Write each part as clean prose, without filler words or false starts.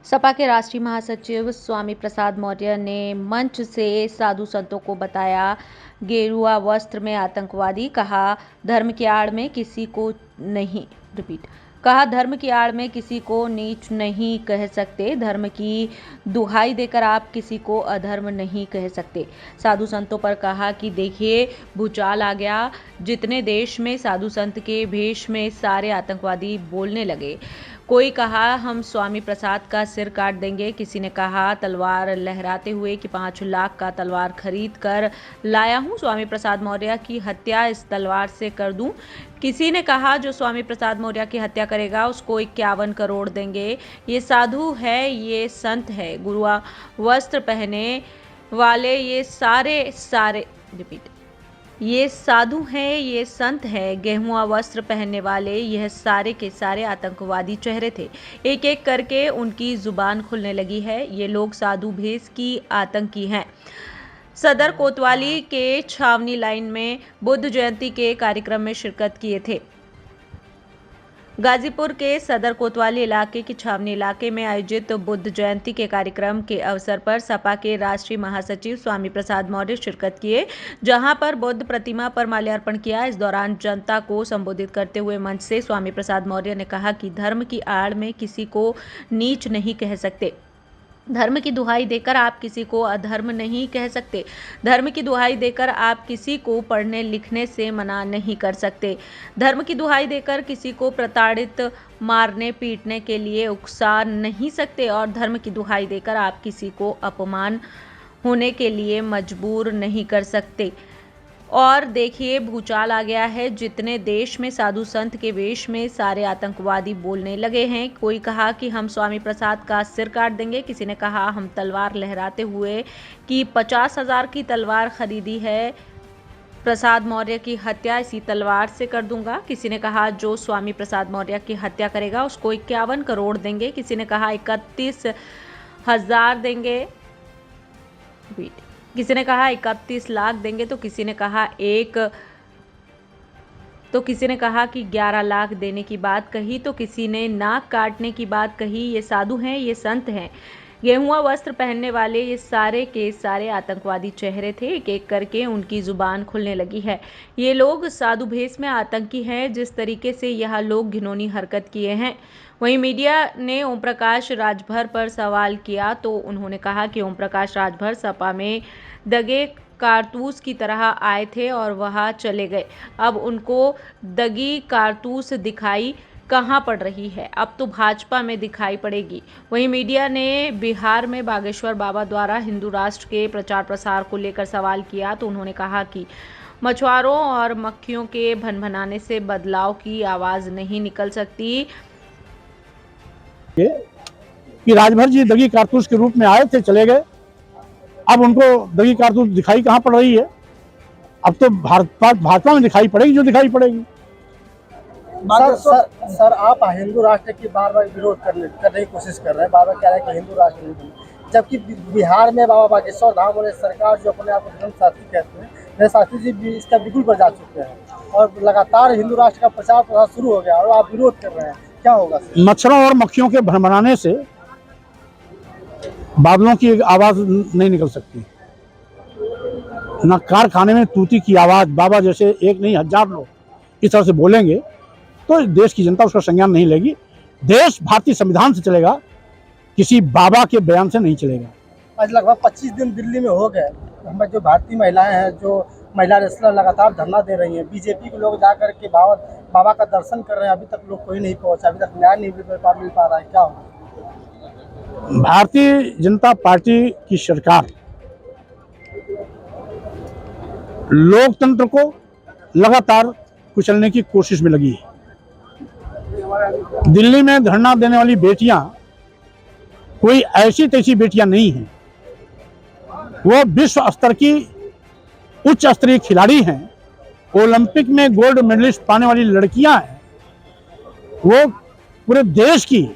सपा के राष्ट्रीय महासचिव स्वामी प्रसाद मौर्य ने मंच से साधु संतों को बताया गेरुआ वस्त्र में आतंकवादी। कहा धर्म की आड़ में किसी को नहीं कहा धर्म की आड़ में किसी को नीच नहीं कह सकते। धर्म की दुहाई देकर आप किसी को अधर्म नहीं कह सकते। साधु संतों पर कहा कि देखिए भूचाल आ गया। जितने देश में साधु संत के भेष में सारे आतंकवादी बोलने लगे। कोई कहा हम स्वामी प्रसाद का सिर काट देंगे। किसी ने कहा तलवार लहराते हुए कि 5 लाख का तलवार खरीद कर लाया हूं, स्वामी प्रसाद मौर्य की हत्या इस तलवार से कर दूं। किसी ने कहा जो स्वामी प्रसाद मौर्य की हत्या करेगा उसको 51 करोड़ देंगे। ये साधु है, ये संत है। गुरुआ वस्त्र पहने वाले ये सारे ये साधु हैं, ये संत है। गेहुआ वस्त्र पहनने वाले यह सारे के सारे आतंकवादी चेहरे थे। एक एक करके उनकी जुबान खुलने लगी है। ये लोग साधु भेष की आतंकी हैं। सदर कोतवाली के छावनी लाइन में बुद्ध जयंती के कार्यक्रम में शिरकत किए थे। गाजीपुर के सदर कोतवाली इलाके की छावनी इलाके में आयोजित बुद्ध जयंती के कार्यक्रम के अवसर पर सपा के राष्ट्रीय महासचिव स्वामी प्रसाद मौर्य शिरकत किए, जहां पर बुद्ध प्रतिमा पर माल्यार्पण किया। इस दौरान जनता को संबोधित करते हुए मंच से स्वामी प्रसाद मौर्य ने कहा कि धर्म की आड़ में किसी को नीच नहीं कह सकते। धर्म की दुहाई देकर आप किसी को अधर्म नहीं कह सकते। धर्म की दुहाई देकर आप किसी को पढ़ने लिखने से मना नहीं कर सकते। धर्म की दुहाई देकर किसी को प्रताड़ित मारने पीटने के लिए उकसा नहीं सकते और धर्म की दुहाई देकर आप किसी को अपमान होने के लिए मजबूर नहीं कर सकते। और देखिए भूचाल आ गया है। जितने देश में साधु संत के वेश में सारे आतंकवादी बोलने लगे हैं। कोई कहा कि हम स्वामी प्रसाद का सिर काट देंगे। किसी ने कहा हम तलवार लहराते हुए कि 50,000 की तलवार खरीदी है, प्रसाद मौर्य की हत्या इसी तलवार से कर दूंगा। किसी ने कहा जो स्वामी प्रसाद मौर्य की हत्या करेगा उसको 51 करोड़ देंगे। किसी ने कहा 31,000 देंगे। किसी ने कहा 31 लाख देंगे तो किसी ने कहा कि 11 लाख देने की बात कही, तो किसी ने नाक काटने की बात कही। ये साधु हैं, ये संत हैं। गेहुआ वस्त्र पहनने वाले ये सारे के सारे आतंकवादी चेहरे थे। एक एक करके उनकी जुबान खुलने लगी है। ये लोग साधु भेष में आतंकी हैं। जिस तरीके से यह लोग घिनौनी हरकत किए हैं। वहीं मीडिया ने ओम प्रकाश राजभर पर सवाल किया तो उन्होंने कहा कि ओम प्रकाश राजभर सपा में दगे कारतूस की तरह आए थे और वहां चले गए। अब उनको दगी कारतूस दिखाई कहां पड़ रही है? अब तो भाजपा में दिखाई पड़ेगी। वहीं मीडिया ने बिहार में बागेश्वर बाबा द्वारा हिंदू राष्ट्र के प्रचार प्रसार को लेकर सवाल किया तो उन्होंने कहा कि मछुआरों और मक्खियों के भनभनाने से बदलाव की आवाज नहीं निकल सकती। कि राजभर जी दगी कारतूस के रूप में आए थे, चले गए। अब उनको दगी कारतूस दिखाई कहां पड़ रही है? अब तो भाजपा में दिखाई पड़ेगी, जो दिखाई पड़ेगी। सर आप हिंदू राष्ट्र की बार बार विरोध करने की कोशिश कर रहे हैं, बार बार कह रहे हैं कि हिंदू राष्ट्र नहीं बने, जबकि बिहार में बाबा बागेश्वर धाम वाले सरकार जो अपने आप को धर्म शास्त्री कहते हैं, मेरे शास्त्री जी भी इसका बिल्कुल पर जा चुके हैं और लगातार हिंदू राष्ट्र का प्रचार प्रसार शुरू हो गया और आप विरोध कर रहे हैं, क्या होगा? मच्छरों और मक्खियों के भनभनाने से बादलों की आवाज नहीं निकल सकती, न कारखाने में तूती की आवाज। बाबा जैसे एक नहीं 1000 लोग इस तरह से बोलेंगे तो देश की जनता उसका संज्ञान नहीं लेगी। देश भारतीय संविधान से चलेगा, किसी बाबा के बयान से नहीं चलेगा। आज लगभग 25 दिन दिल्ली में हो गए। हमारे जो भारतीय महिलाएं हैं, जो महिला रेसलर लगातार धरना दे रही हैं, बीजेपी के लोग जाकर के बाबा का दर्शन कर रहे हैं, अभी तक लोग कोई नहीं पहुंचा, अभी तक न्याय नहीं मिल पा रहा है, क्या होगा? भारतीय जनता पार्टी की सरकार लोकतंत्र को लगातार कुचलने की कोशिश में लगी है। दिल्ली में धरना देने वाली बेटियां कोई ऐसी तैसी बेटियां नहीं हैं, वो विश्व स्तर की उच्च स्तरीय खिलाड़ी हैं, ओलंपिक में गोल्ड मेडलिस्ट पाने वाली लड़कियां हैं। वो पूरे देश की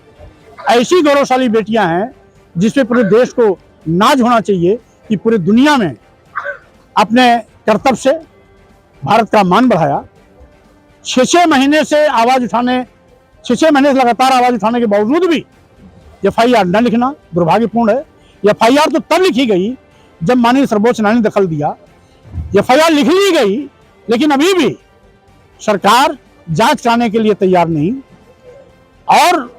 ऐसी गौरवशाली बेटियां हैं जिसपे पूरे देश को नाज होना चाहिए कि पूरे दुनिया में अपने कर्तव्य से भारत का मान बढ़ाया। 6 महीने से लगातार आवाज उठाने के बावजूद भी FIR न लिखना दुर्भाग्यपूर्ण है। FIR तो तब लिखी गई जब माननीय सर्वोच्च न्यायालय ने दखल दिया। FIR लिख ली गई, लेकिन अभी भी सरकार जांच कराने के लिए तैयार नहीं। और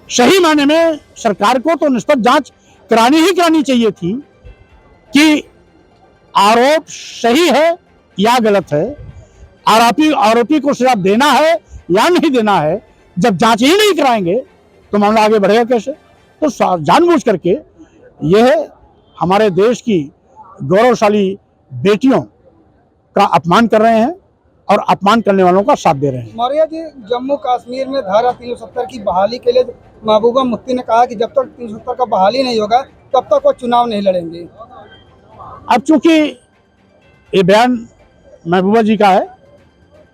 सही मायने में सरकार को तो निष्पक्ष जांच करानी ही करानी चाहिए थी कि आरोप सही है या गलत है, आरोपी को सजा देना है या नहीं देना है। जब जांच ही नहीं कराएंगे तो मामला आगे बढ़ेगा कैसे? तो जानबूझ करके यह हमारे देश की गौरवशाली बेटियों का अपमान कर रहे हैं और अपमान करने वालों का साथ दे रहे हैं। मौर्य जी, जम्मू कश्मीर में धारा 370 की बहाली के लिए महबूबा मुफ्ती ने कहा कि जब तक 370 का बहाली नहीं होगा तब तक वो चुनाव नहीं लड़ेंगे। अब चूंकि ये बयान महबूबा जी का है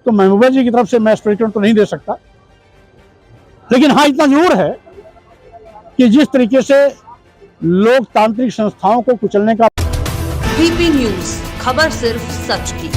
तो महबूबा जी की तरफ से मैं स्टेटमेंट तो नहीं दे सकता, लेकिन हाँ इतना जरूर है कि जिस तरीके से लोकतांत्रिक संस्थाओं को कुचलने का VP न्यूज, खबर सिर्फ सच की।